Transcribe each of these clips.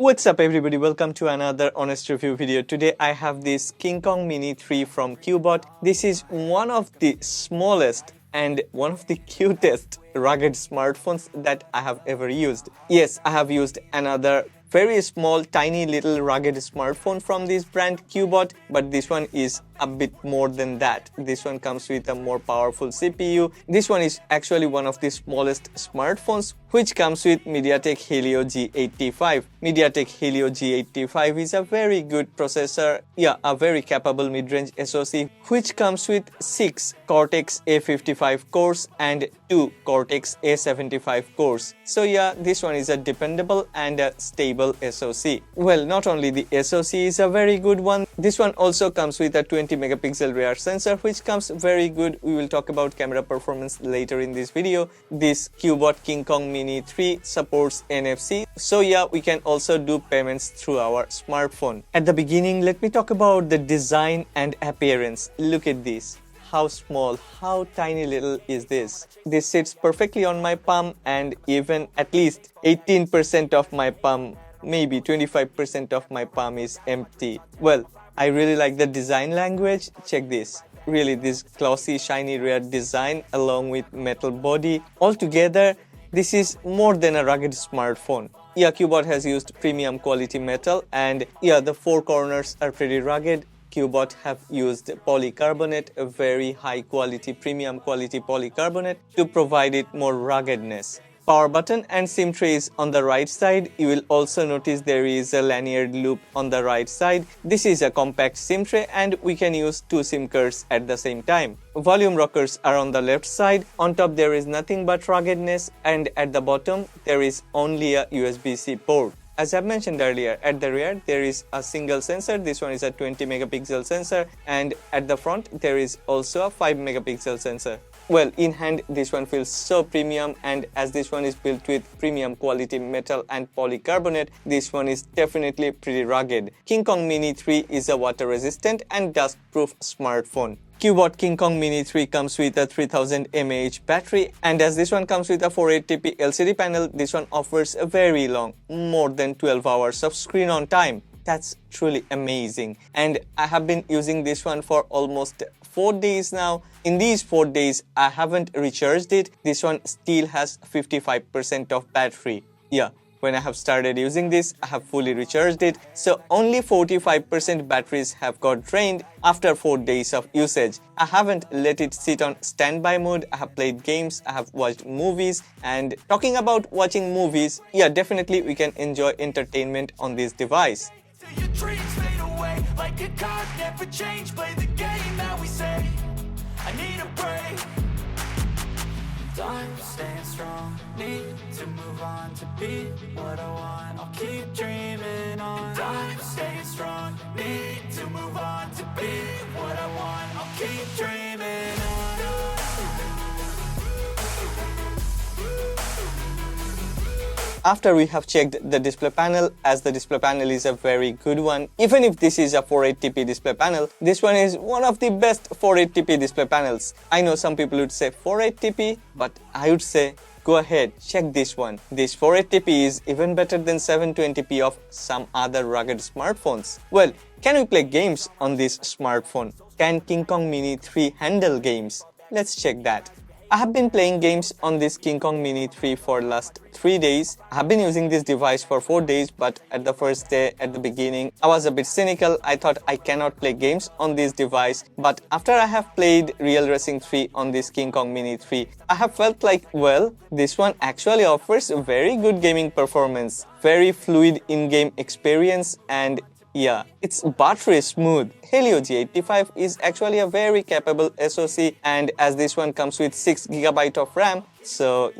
What's up everybody, welcome to another honest review video. Today I have this King Kong Mini 3 from Cubot. This is one of the smallest and one of the cutest rugged smartphones that I have ever used. Yes, I have used another very small tiny little rugged smartphone from this brand Cubot, but this one is a bit more than that. This one comes with a more powerful CPU. This one is actually one of the smallest smartphones which comes with MediaTek Helio G85. MediaTek Helio G85 is a very good processor, a very capable mid-range SoC which comes with 6 Cortex A55 cores and 2 Cortex A75 cores. So this one is a dependable and a stable SoC. Well, not only the SoC is a very good one, this one also comes with a 20 megapixel rear sensor which comes very good. We will talk about camera performance later in this video. This Cubot King Kong Mini 3 supports NFC, so we can also do payments through our smartphone. At the beginning, let me talk about the design and appearance. Look at this. How small, how tiny little is this? This sits perfectly on my palm, and even at least 18% of my palm, maybe 25% of my palm is empty. Well, I really like the design language. Check this. Really, this glossy, shiny rear design along with metal body. Altogether, this is more than a rugged smartphone. Cubot has used premium quality metal, and the four corners are pretty rugged. Cubot have used polycarbonate, a very high quality, premium quality polycarbonate to provide it more ruggedness. Power button and SIM tray is on the right side. You will also notice there is a lanyard loop on the right side. This is a compact SIM tray and we can use 2 SIM cards at the same time. Volume rockers are on the left side. On top there is nothing but ruggedness, and at the bottom there is only a USB-C port. As I mentioned earlier, at the rear there is a single sensor. This one is a 20 megapixel sensor, and at the front there is also a 5 megapixel sensor. Well, in hand this one feels so premium, and as this one is built with premium quality metal and polycarbonate, this one is definitely pretty rugged. King Kong Mini 3 is a water resistant and dust proof smartphone. Cubot King Kong Mini 3 comes with a 3000 mAh battery, and as this one comes with a 480p LCD panel, this one offers a very long, more than 12 hours of screen on time. That's truly amazing, and I have been using this one for almost 4 days now. In these 4 days, I haven't recharged it. This one still has 55% of battery. When I have started using this, I have fully recharged it, so only 45% batteries have got drained after 4 days of usage. I haven't let it sit on standby mode. I have played games, I have watched movies, and talking about watching movies, definitely we can enjoy entertainment on this device. Your dreams fade away like a card, never change. Play the game that we say. I need a break. I'm staying strong, need to move on to be what I want. I'll keep dreaming on. I'm staying strong, need to move on to be what I want. I'll keep dreaming on. After we have checked the display panel, as the display panel is a very good one, even if this is a 480p display panel, this one is one of the best 480p display panels. I know some people would say 480p, but I would say go ahead, check this one. This 480p is even better than 720p of some other rugged smartphones. Well, can we play games on this smartphone? Can King Kong Mini 3 handle games? Let's check that. I have been playing games on this King Kong Mini 3 for last 3 days. I have been using this device for 4 days, but at the first day, at the beginning, I was a bit cynical. I thought I cannot play games on this device, but after I have played Real Racing 3 on this King Kong Mini 3, I have felt like, well, this one actually offers a very good gaming performance, very fluid in-game experience, and it's buttery smooth. Helio G85 is actually a very capable SoC, and as this one comes with 6GB of RAM, so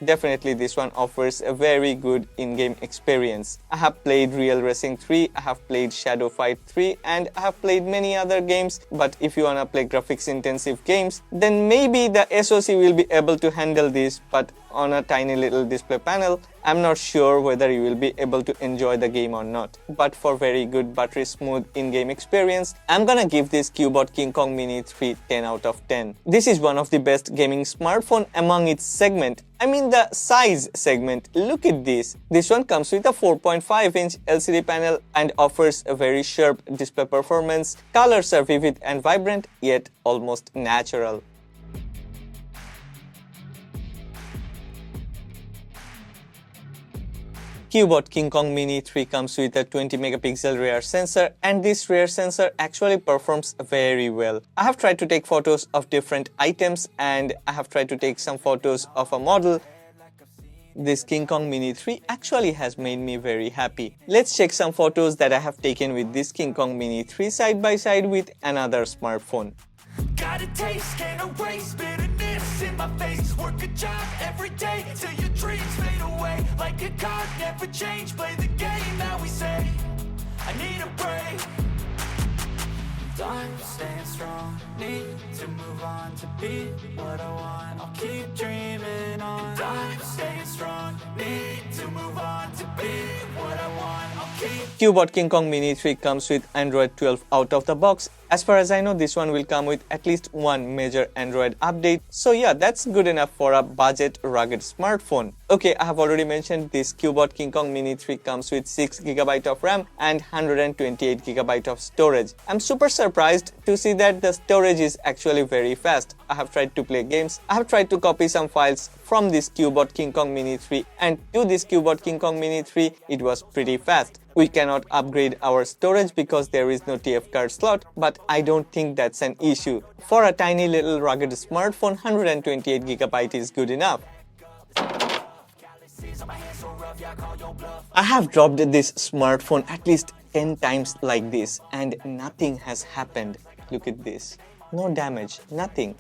definitely this one offers a very good in-game experience. I have played Real Racing 3, I have played Shadow Fight 3, and I have played many other games, but if you wanna play graphics intensive games, then maybe the SoC will be able to handle this, but on a tiny little display panel, I'm not sure whether you will be able to enjoy the game or not. But for very good buttery smooth in-game experience, I'm gonna give this Cubot King Kong Mini 3 10 out of 10. This is one of the best gaming smartphone among its segment. I mean the size segment. Look at this. This one comes with a 4.5-inch LCD panel and offers a very sharp display performance. Colors are vivid and vibrant, yet almost natural. Cubot KINGKONG MINI 3 comes with a 20 megapixel rear sensor, and this rear sensor actually performs very well. I have tried to take photos of different items and I have tried to take some photos of a model. This KINGKONG MINI 3 actually has made me very happy. Let's check some photos that I have taken with this KINGKONG MINI 3 side by side with another smartphone. Got a taste, can't erase bitterness in my face. Work a job every day till your dreams fade away. Like a card, never change. Play the game that we say. I need a break. I'm staying strong. Need to move on to be what I want. I'll keep dreaming on. I'm staying strong. Need to move on to be what I want. I'll keep. Cubot KINGKONG MINI 3 comes with Android 12 out of the box. As far as I know, this one will come with at least one major Android update. So yeah, that's good enough for a budget rugged smartphone. Okay, I have already mentioned this Cubot KINGKONG MINI 3 comes with 6GB of RAM and 128GB of storage. I'm super surprised to see that the storage is actually very fast. I have tried to play games. I have tried to copy some files from this Cubot KINGKONG MINI 3, and to this Cubot KINGKONG MINI 3, it was pretty fast. We cannot upgrade our storage because there is no TF card slot, but I don't think that's an issue. For a tiny little rugged smartphone, 128GB is good enough. I have dropped this smartphone at least 10 times like this and nothing has happened. Look at this. No damage, nothing.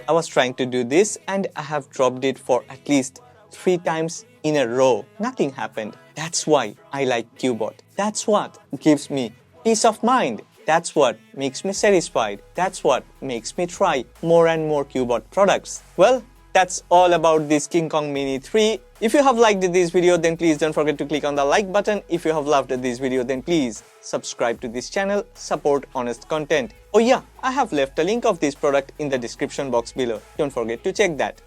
I was trying to do this and I have dropped it for at least 3 times in a row. Nothing happened. That's why I like Cubot. That's what gives me peace of mind. That's what makes me satisfied. That's what makes me try more and more Cubot products. Well, that's all about this KINGKONG MINI 3. If you have liked this video, then please don't forget to click on the like button. If you have loved this video, then please subscribe to this channel, support honest content. Oh yeah, I have left a link of this product in the description box below. Don't forget to check that.